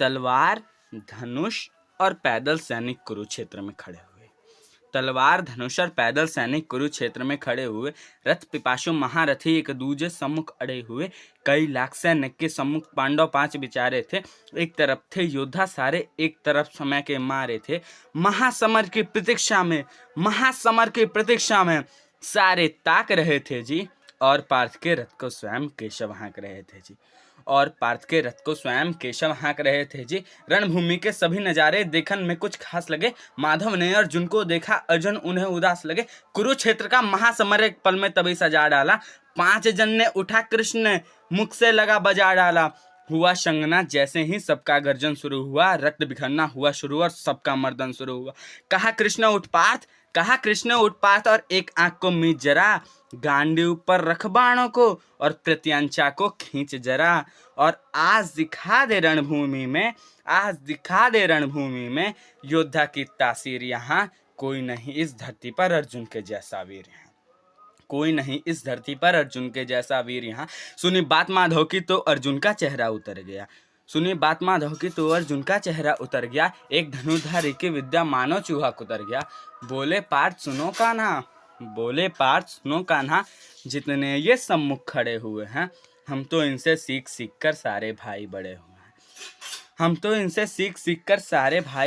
तलवार, धनुष और पैदल सैनिक कुरुक्षेत्र में खड़े हुए। तलवार, धनुष और पैदल सैनिक कुरुक्षेत्र में खड़े हुए। रथ पिपासु महारथी एक दूजे सम्मुख अड़े हुए। कई लाख सैन्य के सम्मुख पांडव 5 विचारे थे। एक तरफ थे योद्धा सारे, एक तरफ समय के मारे थे। महासमर की प्रतीक्षा में सारे ताक रहे थे जी। और पार्थ के रथ को स्वयं केशव हाँक रहे थे जी। रणभूमि के सभी नजारे देखन में कुछ खास लगे। माधव ने अर्जुन को देखा, अर्जुन उन्हें उदास लगे। कुरुक्षेत्र का महासमर एक पल में तभी सजा डाला। 5 जन ने उठा, कृष्ण ने मुख से लगा बजा डाला। हुआ शंगना जैसे ही सबका गर्जन शुरू हुआ। रक्त बिखरना हुआ शुरू और सबका मर्दन शुरू हुआ। कहा कृष्ण उठ पार्थ और एक आंख को मीच जरा। गांडीव पर रख बाणों को और प्रत्यांचा को खींच जरा। और आज दिखा दे रणभूमि में योद्धा की तासीर यहाँ। कोई नहीं इस धरती पर अर्जुन के जैसा वीर यहाँ। सुनी बात माधव की तो अर्जुन का चेहरा उतर गया। एक धनुर्धारी की विद्या मानो चूहा कुतर गया। बोले पार्थ सुनो कान्हा, जितने ये सम्मुख खड़े हुए हैं, हम तो इनसे सीख कर सारे भाई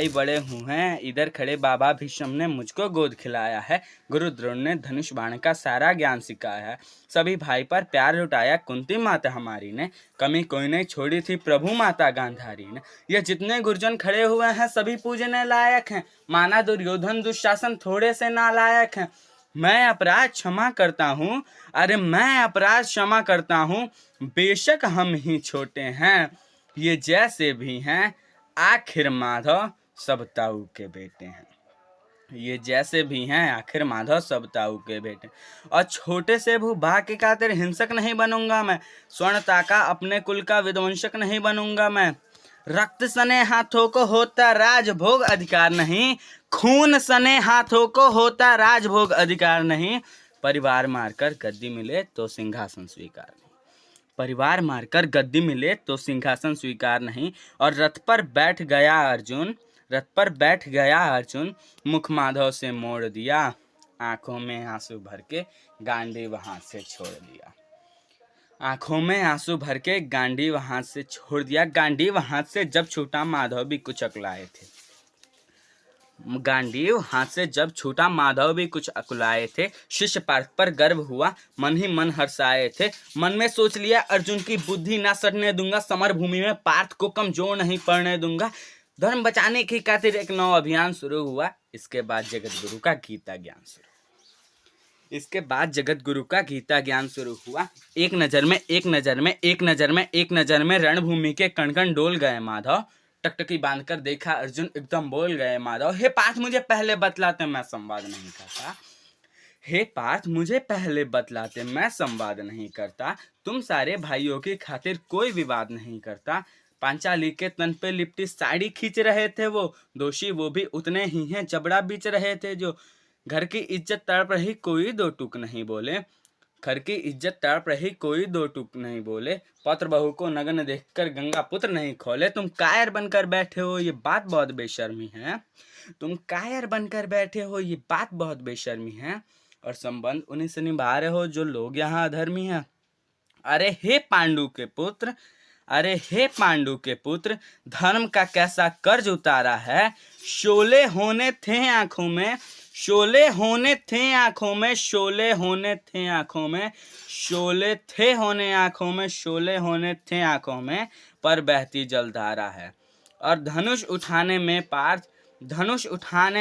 बड़े हुए हैं। इधर खड़े बाबा भीष्म ने मुझको गोद खिलाया है। गुरु द्रोण ने धनुष बाण का सारा ज्ञान सिखाया है। सभी भाई पर प्यार लुटाया कुंती माता हमारी ने। कमी कोई नहीं छोड़ी थी प्रभु माता गांधारी ने। ये जितने गुरुजन खड़े हुए हैं सभी पूजने लायक हैं। माना दुर्योधन दुशासन थोड़े से नालायक हैं। मैं अपराध क्षमा करता हूँ। बेशक हम ही छोटे हैं, ये जैसे भी हैं आखिर माधव सब ताऊ के बेटे। और छोटे से भूभा के खातिर हिंसक नहीं बनूंगा मैं। स्वर्णता का अपने कुल का विध्वंसक नहीं बनूंगा मैं। रक्त सने हाथों को होता राजभोग अधिकार नहीं। खून सने हाथों को होता राजभोग अधिकार नहीं। परिवार मारकर गद्दी मिले तो सिंहासन स्वीकार नहीं। और रथ पर बैठ गया अर्जुन, मुख माधव से मोड़ दिया। आंखों में आंसू भर के गांडीव हाथ से छोड़ दिया। गांडीव हाथ से जब छूटा माधव भी कुछ अकुलाए थे। शिष्य पार्थ पर गर्व हुआ, मन ही मन हर्षाए थे। मन में सोच लिया अर्जुन की बुद्धि ना सड़ने दूंगा। समर भूमि में पार्थ को कमजोर नहीं पड़ने दूंगा। धर्म बचाने की खातिर एक नौ अभियान शुरू हुआ। इसके बाद जगत गुरु का गीता ज्ञान शुरू हुआ। एक नजर में रणभूमि के कण डोल गए माधव। टकटकी बांधकर देखा अर्जुन, एकदम बोल गए माधव। हे पार्थ मुझे पहले बतलाते, मैं संवाद नहीं करता। तुम सारे भाइयों की खातिर कोई विवाद नहीं करता। पांचाली के तन पे लिपटी साड़ी खींच रहे थे वो। दोषी वो भी उतने ही हैं, जबड़ा बीच रहे थे जो। घर की इज्जत तड़प रही, कोई दो टूक नहीं बोले। पत्र बहू को नग्न देखकर गंगा पुत्र नहीं खोले। तुम कायर बनकर बैठे हो, ये बात बहुत बेशर्मी है। और संबंध उन्हीं से निभा रहे हो जो लोग यहाँ अधर्मी हैं। अरे हे पांडु के पुत्र, धर्म का कैसा कर्ज उतारा है। शोले होने थे आंखों में, पर बहती जलधारा है। और धनुष उठाने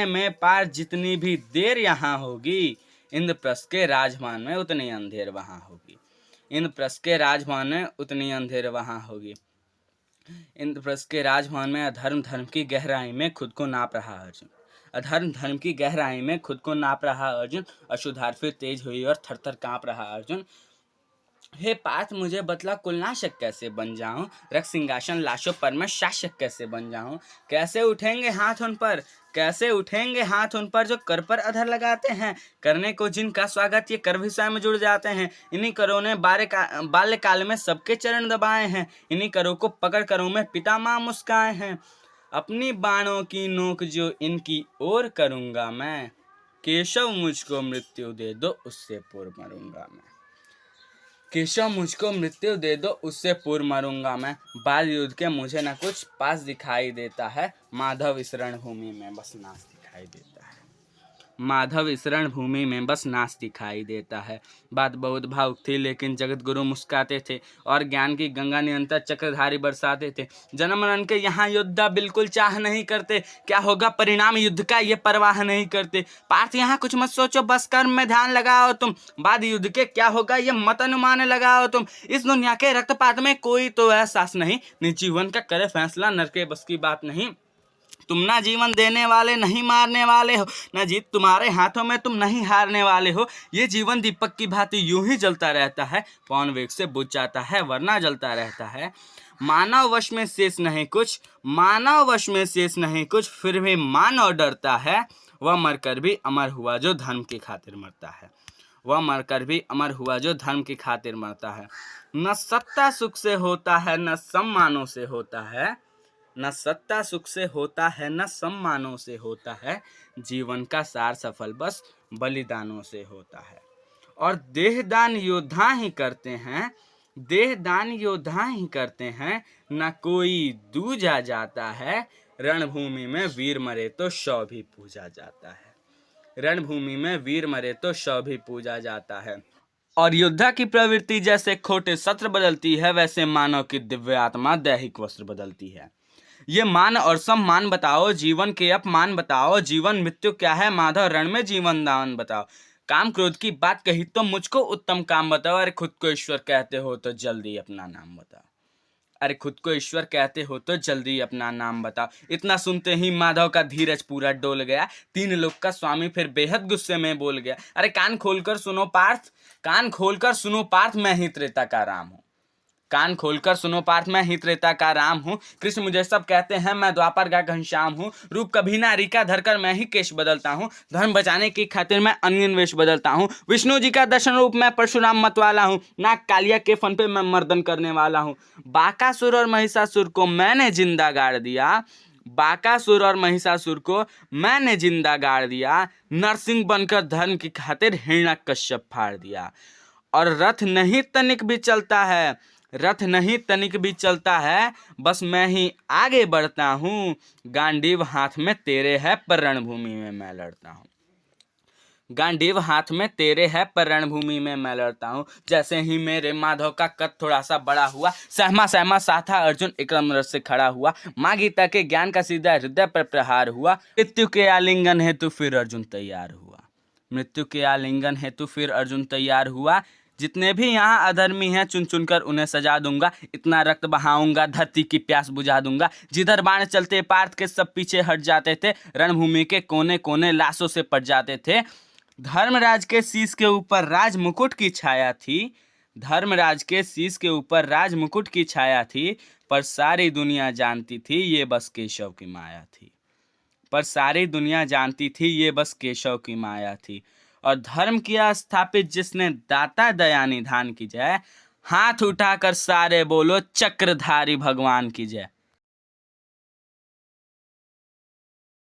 में पार्थ जितनी भी देर यहाँ होगी, इंद्रप्रस्थ के राजमान में उतनी अंधेर वहाँ होगी। इंद्रप्रस्थ के राजमान में अधर्म की गहराई में खुद को नाप रहा अर्जुन। अशुद्धार फिर तेज हुई और थर थर कांप रहा अर्जुन। हे पार्थ मुझे बतला कुलनाशक कैसे बन जाऊं, रक्त सिंहासन लाशों पर मैं शासक कैसे बन जाऊं। कैसे उठेंगे हाथ उन पर, कैसे उठेंगे हाथ उन पर जो कर पर अधर लगाते हैं। करने को जिनका स्वागत ये कर भी स्वयं में जुड़ जाते हैं। इन्हीं करों ने बाल्यकाल में सबके चरण दबाए हैं। इन्हीं करों को पकड़ करों में पिता माँ मुस्काए हैं। अपनी बाणों की नोक जो इनकी ओर करूंगा मैं, केशव मुझको मृत्यु दे दो उससे पूर्व मरूंगा मैं। केशव मुझको मृत्यु दे दो उससे पूर्व मरूंगा मैं। बाल युद्ध के मुझे न कुछ पास दिखाई देता है, माधव इस रणभूमि में बस नाश दिखाई देता है। माधव इस रणभूमि में बस नाश दिखाई देता है। बात बहुत भावुक थी, लेकिन जगत गुरु मुस्काते थे और ज्ञान की गंगा निरंतर चक्रधारी बरसाते थे। जन्म मरण के यहाँ योद्धा बिल्कुल चाह नहीं करते, क्या होगा परिणाम युद्ध का ये परवाह नहीं करते। पार्थ यहाँ कुछ मत सोचो, बस कर्म में ध्यान लगाओ तुम। बाद युद्ध के क्या होगा ये मत अनुमान लगाओ तुम। इस दुनिया के रक्तपात में कोई तो एहसास नहीं, निज जीवन का करे फैसला नर के बस की बात नहीं। तुम ना जीवन देने वाले नहीं मारने वाले हो, ना जीत तुम्हारे हाथों में तुम नहीं हारने वाले हो। ये जीवन दीपक की भांति यूं ही जलता रहता है, पवन वेग से बुझ जाता है वरना जलता रहता है। मानव वश में शेष नहीं कुछ, मानव वश में शेष नहीं कुछ, फिर भी मानव डरता है। वह मरकर भी अमर हुआ जो धर्म की खातिर मरता है। वह मरकर भी अमर हुआ जो धर्म की खातिर मरता है। न सत्ता सुख से होता है न सम्मानों से होता है, न सत्ता सुख से होता है न सम्मानों से होता है। जीवन का सार सफल बस बलिदानों से होता है। और देहदान योद्धा ही करते हैं, देहदान योद्धा ही करते हैं, न कोई दूजा जाता है। रणभूमि में वीर मरे तो शव भी पूजा जाता है। रणभूमि में वीर मरे तो शव भी पूजा जाता है। और योद्धा की प्रवृत्ति जैसे खोटे सत्र बदलती है, वैसे मानव की दिव्य आत्मा दैहिक वस्त्र बदलती है। ये मान और सम्मान बताओ, जीवन के अपमान बताओ। जीवन मृत्यु क्या है माधव, रण में जीवन दान बताओ। काम क्रोध की बात कही तो मुझको उत्तम काम बताओ। अरे खुद को ईश्वर कहते हो तो जल्दी अपना नाम बताओ। अरे खुद को ईश्वर कहते हो तो जल्दी अपना नाम बताओ। इतना सुनते ही माधव का धीरज पूरा डोल गया। तीन लोक का स्वामी फिर बेहद गुस्से में बोल गया। अरे कान खोलकर सुनो पार्थ, कान खोलकर सुनो पार्थ, मैं ही त्रेता का राम हूँ। कान खोलकर सुनो पार्थ, मैं ही त्रेता का राम हूँ। कृष्ण मुझे सब कहते हैं, मैं द्वापर का घनश्याम हूँ। रूप कभी नारी का धरकर मैं ही केश बदलता हूँ। धर्म बचाने की खातिर मैं अन्य वेश बदलता हूँ। विष्णु जी का दर्शन रूप मैं परशुराम मत वाला हूँ। नाग कालिया के फन पे मैं मर्दन करने वाला हूँ। बाकासुर और महिषासुर को मैंने जिंदा गाड़ दिया। बाकासुर और महिषासुर को मैंने जिंदा गाड़ दिया। नरसिंह बनकर धर्म की खातिर हिरण्यकश्यप फाड़ दिया। और रथ नहीं तनिक भी चलता है, रथ नहीं तनिक भी चलता है, बस मैं ही आगे बढ़ता हूँ। गांडीव हाथ में तेरे है पर रणभूमि में मैं लड़ता हूँ। गांडीव हाथ में तेरे है पर रणभूमि में मैं लड़ता हूँ। जैसे ही मेरे माधव का कद थोड़ा सा बड़ा हुआ, सहमा सहमा साथा अर्जुन एकदम रथ से खड़ा हुआ। माँ गीता के ज्ञान का सीधा हृदय पर प्रहार हुआ। मृत्यु के आलिंगन हेतु फिर अर्जुन तैयार हुआ। मृत्यु के आलिंगन हेतु फिर अर्जुन तैयार हुआ। जितने भी यहाँ अधर्मी हैं चुन चुनकर उन्हें सजा दूंगा। इतना रक्त बहाऊंगा धरती की प्यास बुझा दूंगा। जिधर बाण चलते पार्थ के सब पीछे हट जाते थे। रणभूमि के कोने कोने लाशों से पट जाते थे। धर्मराज के शीश के ऊपर राज मुकुट की छाया थी। धर्मराज के शीश के ऊपर राज मुकुट की छाया थी, पर सारी दुनिया जानती थी ये बस केशव की माया थी। पर सारी दुनिया जानती थी ये बस केशव की माया थी। और धर्म किया स्थापित जिसने दाता दया निधान की जय। हाथ उठाकर सारे बोलो चक्रधारी भगवान की जय।